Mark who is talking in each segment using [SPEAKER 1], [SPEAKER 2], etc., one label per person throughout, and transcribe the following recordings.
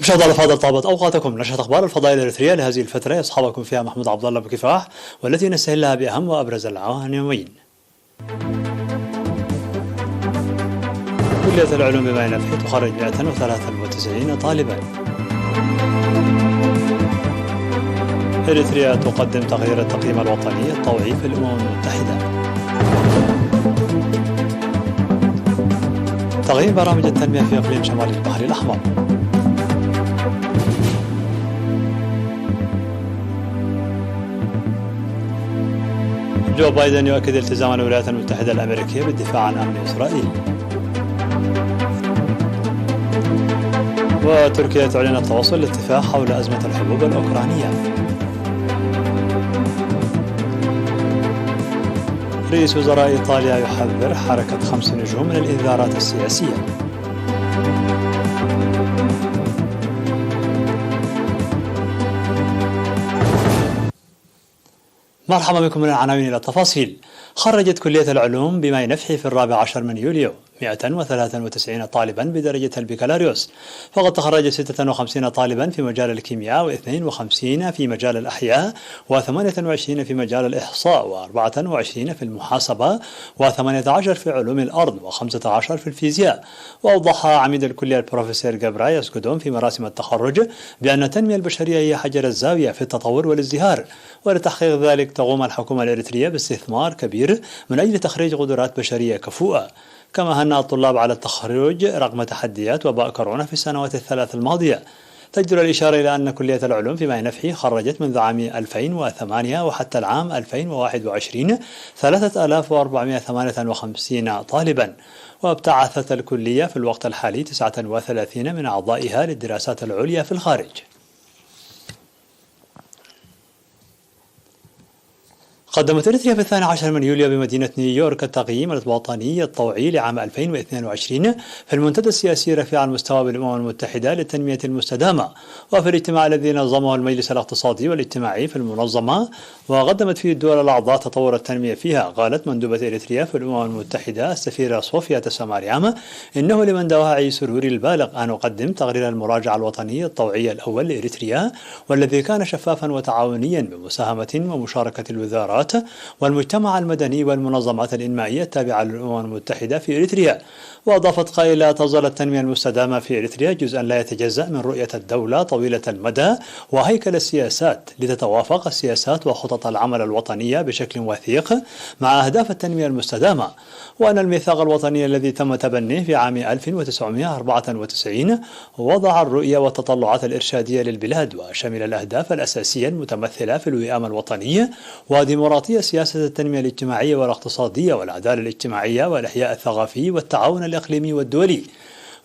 [SPEAKER 1] مشاهدينا الأفاضل، طابت أوقاتكم. نشرة أخبار الفضائية الإريترية لهذه الفترة يصحبكم فيها محمود عبد الله بكفاح، والتي نستهلها بأهم وأبرز العناوين. كلية العلوم بما نفحي تخرج 193 طالبا. إريتريا تقدم تقرير التقييم الوطني الطوعي في الأمم المتحدة. تقييم برامج التنمية في إقليم شمال البحر الأحمر. جو بايدن يؤكد التزام الولايات المتحدة الأمريكية بالدفاع عن أمن إسرائيل. وتركيا تعلن التوصل لاتفاق حول أزمة الحبوب الأوكرانية. رئيس وزراء إيطاليا يحذر حركة 5 نجوم من الإنذارات السياسية. مرحبا بكم من العناوين إلى التفاصيل. خرجت كلية العلوم بما نفحي في 14 من يوليو 193 طالبا بدرجة البكالوريوس، فقد تخرج 56 طالبا في مجال الكيمياء، و52 في مجال الأحياء، و28 في مجال الإحصاء، و24 في المحاسبة، و18 في علوم الأرض، و15 في الفيزياء. وأوضح عميد الكلية البروفيسور جابرايس كودوم في مراسم التخرج بأن التنمية البشرية هي حجر الزاوية في التطور والازدهار، ولتحقيق ذلك تقوم الحكومة الإريترية باستثمار كبير من أجل تخريج قدرات بشرية كفؤة. كما هنأ الطلاب على التخرج رغم تحديات وباء كورونا في السنوات الثلاث الماضية. تجدر الإشارة إلى أن كلية العلوم في ما نفحي خرجت منذ عام 2008 وحتى العام 2021 3458 طالبا، وابتعثت الكلية في الوقت الحالي 39 من أعضائها للدراسات العليا في الخارج. قدمت إريتريا في 12 من يوليو بمدينة نيويورك التقييم الوطني الطوعي لعام 2022 في المنتدى السياسي رفيع المستوى بالأمم المتحدة للتنمية المستدامة، وفي الاجتماع الذي نظمه المجلس الاقتصادي والاجتماعي في المنظمة وقدمت فيه الدول الأعضاء تطور التنمية فيها. قالت مندوبة إريتريا في الأمم المتحدة السفيرة صوفيا تساماريام إنه لمن دواعي سرور البالغ أن أقدم تقرير المراجعة الوطني الطوعي الأول لإريتريا، والذي كان شفافا وتعاونيا بمساهمة ومشاركة الوزارات والمجتمع المدني والمنظمات الإنمائية التابعة للأمم المتحدة في إريتريا. وأضافت قائلة: تظل التنمية المستدامة في إريتريا جزءا لا يتجزأ من رؤية الدولة طويلة المدى وهيكل السياسات، لتتوافق السياسات وخطط العمل الوطنية بشكل وثيق مع أهداف التنمية المستدامة. وأن الميثاق الوطني الذي تم تبنيه في عام 1994 وضع الرؤية والتطلعات الإرشادية للبلاد، وشمل الأهداف الأساسية المتمثلة في الوئام الوطني وديمقراطية سياسة التنمية الاجتماعية والاقتصادية والعدالة الاجتماعية والإحياء الثقافي والتعاون الإقليمي والدولي.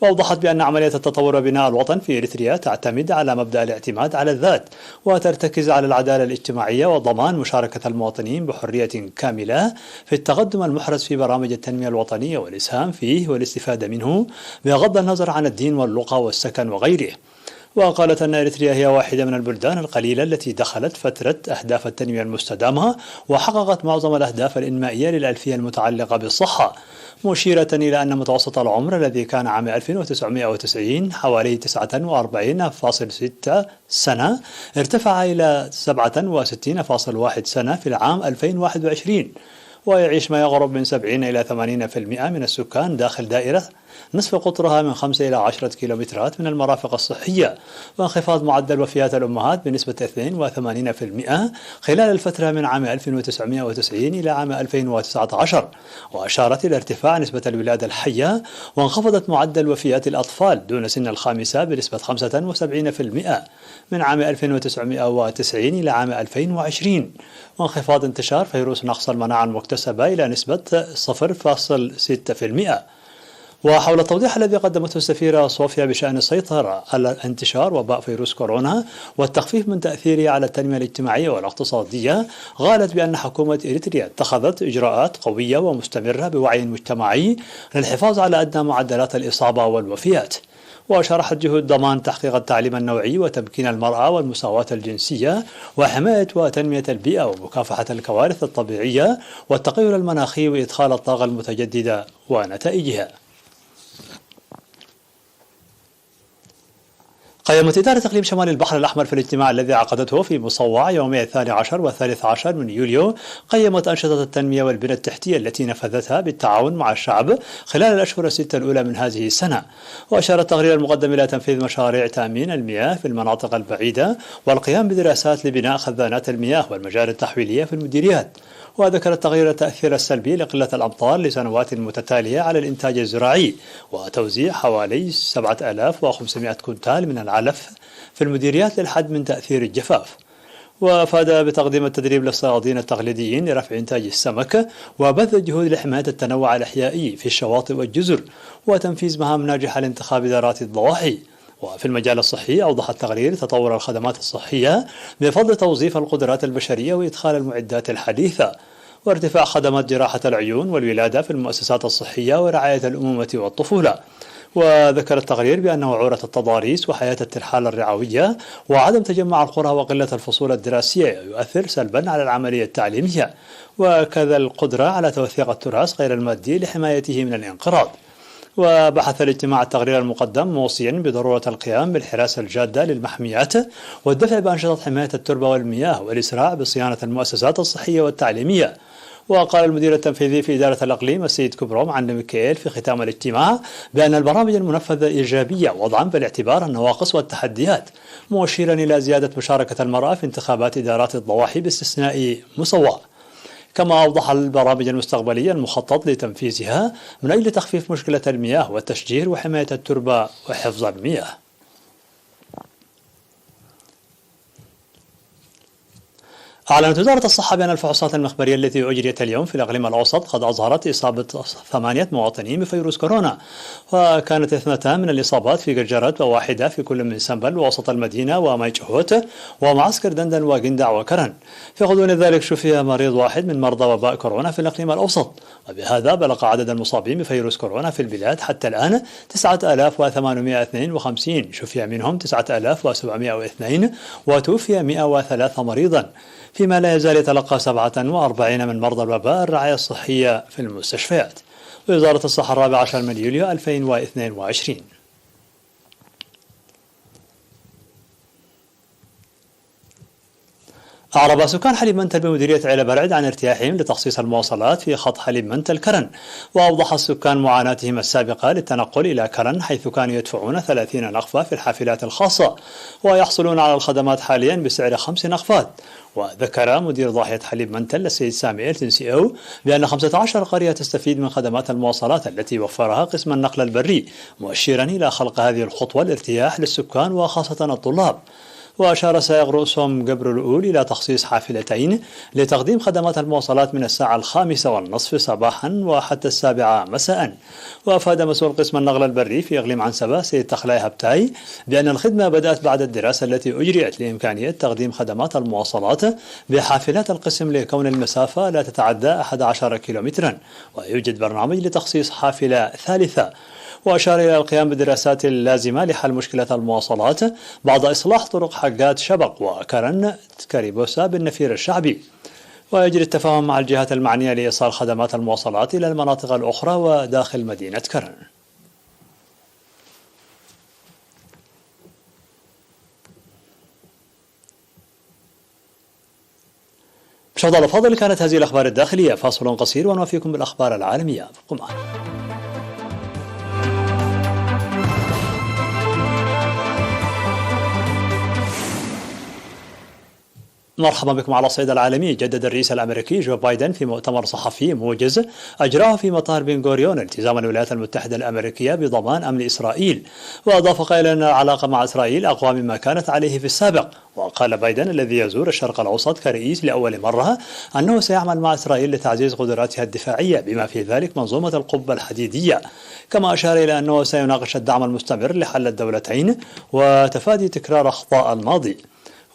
[SPEAKER 1] وأوضحت بأن عملية التطور وبناء الوطن في إريتريا تعتمد على مبدأ الاعتماد على الذات، وترتكز على العدالة الاجتماعية وضمان مشاركة المواطنين بحرية كاملة في التقدم المحرز في برامج التنمية الوطنية والإسهام فيه والاستفادة منه بغض النظر عن الدين واللغة والسكن وغيره. وقالت أن إريتريا هي واحدة من البلدان القليلة التي دخلت فترة أهداف التنمية المستدامة وحققت معظم الأهداف الإنمائية للألفية المتعلقة بالصحة، مشيرة إلى أن متوسط العمر الذي كان عام 1990 حوالي 49.6 سنة ارتفع إلى 67.1 سنة في العام 2021، ويعيش ما يقرب من 70 إلى 80% من السكان داخل دائرة نصف قطرها من 5 إلى 10 كيلومترات من المرافق الصحية، وانخفاض معدل وفيات الأمهات بنسبة 82% خلال الفترة من عام 1990 إلى عام 2019، وأشارت إلى ارتفاع نسبة الولادة الحية، وانخفضت معدل وفيات الأطفال دون سن الخامسة بنسبة 75% من عام 1990 إلى عام 2020، وانخفاض انتشار فيروس نقص المناعة المكتسبة إلى نسبة 0.6%. وحول التوضيح الذي قدمته السفيرة صوفيا بشأن السيطرة على انتشار وباء فيروس كورونا والتخفيف من تأثيره على التنمية الاجتماعية والاقتصادية، قالت بأن حكومة إريتريا اتخذت إجراءات قوية ومستمرة بوعي مجتمعي للحفاظ على أدنى معدلات الإصابة والوفيات. وشرحت جهود ضمان تحقيق التعليم النوعي وتمكين المرأة والمساواة الجنسية وحماية وتنمية البيئة ومكافحة الكوارث الطبيعية والتغير المناخي وإدخال الطاقة المتجددة ونتائجها. قيمت إدارة إقليم شمال البحر الأحمر في الاجتماع الذي عقدته في مصوع يومي 12 و13 من يوليو، قيمت أنشطة التنمية والبنى التحتية التي نفذتها بالتعاون مع الشعب خلال الأشهر الستة الأولى من هذه السنة. وأشار التقرير المقدم إلى تنفيذ مشاريع تأمين المياه في المناطق البعيدة والقيام بدراسات لبناء خزانات المياه والمجاري التحويلية في المديريات. وذكر التغيير التأثير السلبي لقلة الأمطار لسنوات متتالية على الإنتاج الزراعي، وتوزيع حوالي 7500 كنتال من العلف في المديريات للحد من تأثير الجفاف. وأفاد بتقديم التدريب للصيادين التقليديين لرفع إنتاج السمك وبذل جهود لحماية التنوع الإحيائي في الشواطئ والجزر وتنفيذ مهام ناجحة لانتخاب إدارات الضواحي. وفي المجال الصحي أوضح التقرير تطور الخدمات الصحية بفضل توظيف القدرات البشرية وإدخال المعدات الحديثة، وارتفاع خدمات جراحة العيون والولادة في المؤسسات الصحية ورعاية الأمومة والطفولة. وذكر التقرير بأن وعورة التضاريس وحياة الترحال الرعوية وعدم تجمع القرى وقلة الفصول الدراسية يؤثر سلبا على العملية التعليمية، وكذا القدرة على توثيق التراث غير المادي لحمايته من الانقراض. وبحث الاجتماع التقرير المقدم موصيا بضرورة القيام بالحراسة الجادة للمحميات والدفع بأنشطة حماية التربة والمياه والإسراع بصيانة المؤسسات الصحية والتعليمية. وقال المدير التنفيذي في إدارة الإقليم السيد كبروم عن ميكائيل في ختام الاجتماع بأن البرامج المنفذة إيجابية وضعا بالاعتبار النواقص والتحديات، مؤشرا إلى زيادة مشاركة المرأة في انتخابات إدارات الضواحي باستثناء مصوى. كما أوضح البرامج المستقبلية المخطط لتنفيذها من أجل تخفيف مشكلة المياه والتشجير وحماية التربة وحفظ المياه. أعلنت وزارة الصحة بأن الفحوصات المخبرية التي أجريت اليوم في الإقليم الأوسط قد أظهرت إصابة 8 مواطنين بفيروس كورونا، وكانت 2 من الإصابات في قرجرات وواحدة في كل من سنبل ووسط المدينة وميجهوت ومعسكر دندن وقندع وكرن. في غضون ذلك شفي مريض واحد من مرضى وباء كورونا في الإقليم الأوسط، وبهذا بلغ عدد المصابين بفيروس كورونا في البلاد حتى الآن 9852، شفي منهم 9702 وتوفي 103 مريضا، فيما لا يزال يتلقى 47 من مرضى الوباء الرعاية الصحية في المستشفيات. وزارة الصحة 14 من يوليو 2022. أعرب سكان حليب منتل بمديرية عيلة برعد عن ارتياحهم لتخصيص المواصلات في خط حليب منتل كرن، وأوضح السكان معاناتهم السابقة للتنقل إلى كرن، حيث كانوا يدفعون 30 نقفة في الحافلات الخاصة ويحصلون على الخدمات حاليا بسعر 5 نقفات. وذكر مدير ضاحية حليب منتل السيد سامي التنسيو بأن 15 قرية تستفيد من خدمات المواصلات التي وفرها قسم النقل البري، مؤشرا إلى خلق هذه الخطوة الارتياح للسكان وخاصة الطلاب. وأشار سائق رؤوسهم قبر الأول إلى تخصيص حافلتين لتقديم خدمات المواصلات من الساعة 5:30 صباحا وحتى 7 مساء. وأفاد مسؤول قسم النقل البري في إقليم عنسبة سيد تخلاي هبتاي بأن الخدمة بدأت بعد الدراسة التي أجريت لإمكانية تقديم خدمات المواصلات بحافلات القسم لكون المسافة لا تتعدى 11 كيلومترا، ويوجد برنامج لتخصيص حافلة ثالثة. وأشار إلى القيام بالدراسات اللازمة لحل مشكلة المواصلات بعد إصلاح طرق حقات شبق وكرن كاريبوسا بالنفير الشعبي. ويجري التفاهم مع الجهات المعنية لإيصال خدمات المواصلات إلى المناطق الأخرى وداخل مدينة كرن. مشاهدينا الأفاضل، كانت هذه الأخبار الداخلية. فاصل قصير ونوفيكم بالأخبار العالمية. ابقوا معنا. مرحبا بكم. على الصعيد العالمي، جدد الرئيس الأمريكي جو بايدن في مؤتمر صحفي موجز أجراه في مطار بن غوريون التزام الولايات المتحدة الأمريكية بضمان أمن إسرائيل، وأضاف قائلا أن العلاقة مع إسرائيل أقوى مما كانت عليه في السابق. وقال بايدن الذي يزور الشرق الأوسط كرئيس لأول مرة أنه سيعمل مع إسرائيل لتعزيز قدراتها الدفاعية بما في ذلك منظومة القبة الحديدية. كما أشار إلى أنه سيناقش الدعم المستمر لحل الدولتين وتفادي تكرار أخطاء الماضي.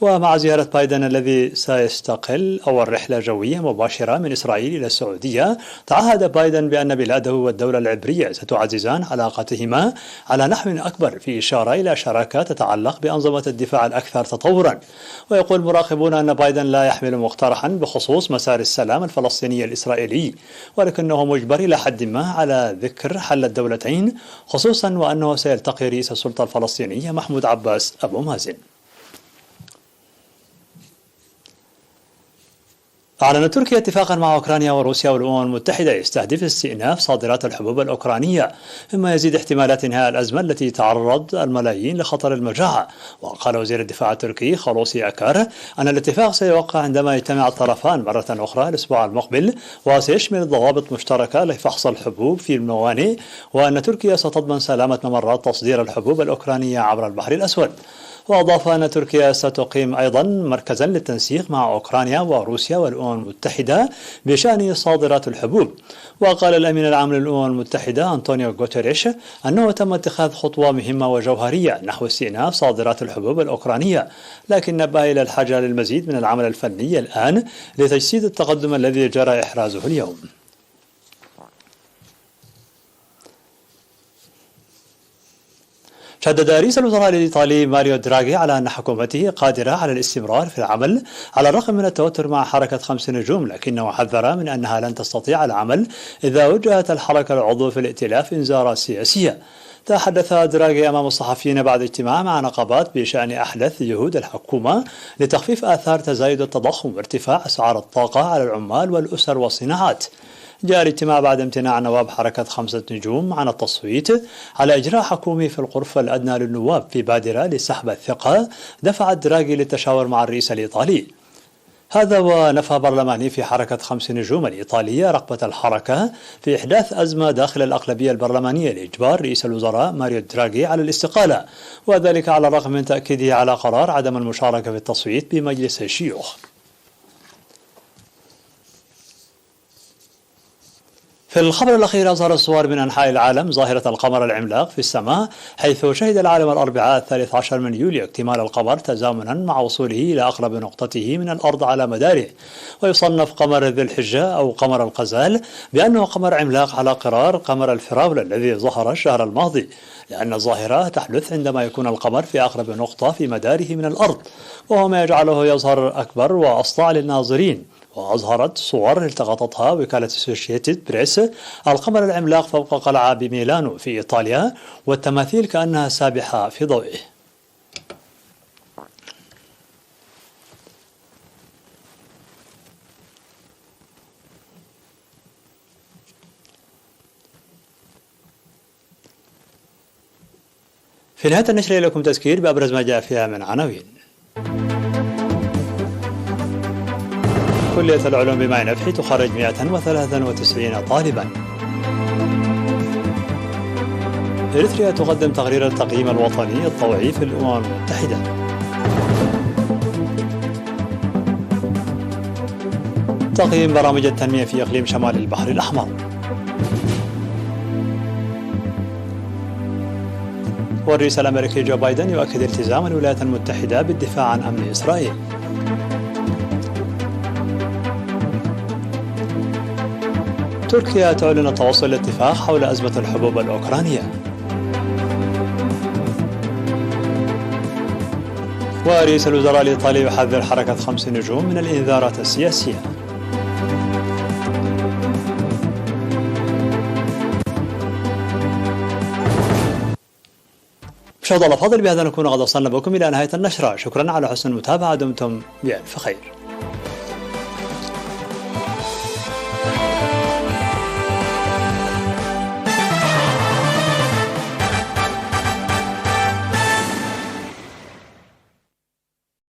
[SPEAKER 1] ومع زيارة بايدن الذي سيستقل أول رحلة جوية مباشرة من إسرائيل إلى السعودية، تعهد بايدن بأن بلاده والدولة العبرية ستعززان علاقتهما على نحو أكبر، في إشارة إلى شراكة تتعلق بأنظمة الدفاع الأكثر تطورا. ويقول مراقبون أن بايدن لا يحمل مقترحا بخصوص مسار السلام الفلسطيني الإسرائيلي، ولكنه مجبر إلى حد ما على ذكر حل الدولتين، خصوصا وأنه سيلتقي رئيس السلطة الفلسطينية محمود عباس أبو مازن. أعلنت تركيا اتفاقا مع أوكرانيا وروسيا والأمم المتحدة يستهدف استئناف صادرات الحبوب الأوكرانية، مما يزيد احتمالات إنهاء الأزمة التي تعرض الملايين لخطر المجاعة. وقال وزير الدفاع التركي خولوسي أكار أن الاتفاق سيوقع عندما يجتمع الطرفان مرة أخرى الأسبوع المقبل، وسيشمل ضوابط مشتركة لفحص الحبوب في الموانئ، وأن تركيا ستضمن سلامة ممرات تصدير الحبوب الأوكرانية عبر البحر الأسود. وأضاف أن تركيا ستقيم أيضا مركزا للتنسيق مع أوكرانيا وروسيا والأمم المتحدة بشأن صادرات الحبوب. وقال الأمين العام للأمم المتحدة أنطونيو غوتيريش أنه تم اتخاذ خطوة مهمة وجوهرية نحو استئناف صادرات الحبوب الأوكرانية، لكن نبه إلى الحاجة للمزيد من العمل الفني الآن لتجسيد التقدم الذي جرى إحرازه اليوم. شدد رئيس الوزراء الإيطالي ماريو دراغي على أن حكومته قادرة على الاستمرار في العمل على الرغم من التوتر مع حركة 5 نجوم، لكنه حذر من أنها لن تستطيع العمل إذا وجهت الحركة العضو في الائتلاف إنذارات سياسية. تحدث دراغي أمام الصحفيين بعد اجتماع مع نقابات بشأن أحدث جهود الحكومة لتخفيف آثار تزايد التضخم وارتفاع أسعار الطاقة على العمال والأسر والصناعات. جاء الاجتماع بعد امتناع نواب حركة 5 نجوم عن التصويت على إجراء حكومي في الغرفة الأدنى للنواب في بادرة لسحب الثقة دفعت دراغي للتشاور مع الرئيس الإيطالي. هذا ونفى برلماني في حركة 5 نجوم الإيطالية رغبة الحركة في إحداث أزمة داخل الأغلبية البرلمانية لإجبار رئيس الوزراء ماريو دراغي على الاستقالة، وذلك على الرغم من تأكيده على قرار عدم المشاركة في التصويت بمجلس الشيوخ. في الخبر الأخير، أظهر الصور من أنحاء العالم ظاهرة القمر العملاق في السماء، حيث شهد العالم الأربعاء 13 من يوليو اكتمال القمر تزامنا مع وصوله إلى أقرب نقطته من الأرض على مداره. ويصنف قمر ذي الحجة أو قمر الغزال بأنه قمر عملاق على قرار قمر الفراولة الذي ظهر الشهر الماضي، لأن الظاهرة تحدث عندما يكون القمر في أقرب نقطة في مداره من الأرض، وهو ما يجعله يظهر أكبر وأسطع للناظرين. وأظهرت صور التقطتها وكالة أسوشيتد بريس القمر العملاق فوق قلعة بميلانو في إيطاليا، والتماثيل كأنها سابحة في ضوئه. في نهاية النشرة لكم تذكير بأبرز ما جاء فيها من عناوين. كلية العلوم بمعين نفحي تخرج 193 طالبا. إريتريا تقدم تقرير التقييم الوطني الطوعي في الأمم المتحدة. تقييم برامج التنمية في إقليم شمال البحر الأحمر. والرئيس الأمريكي جو بايدن يؤكد التزام الولايات المتحدة بالدفاع عن أمن إسرائيل. تركيا تعلن التوصل لاتفاق حول أزمة الحبوب الأوكرانية. ورئيس الوزراء الإيطالي يحذر حركة 5 نجوم من الإنذارات السياسية. مشاهدينا الأفاضل، بهذا نكون قد وصلنا بكم إلى نهاية النشرة. شكرا على حسن المتابعة، دمتم بألف خير.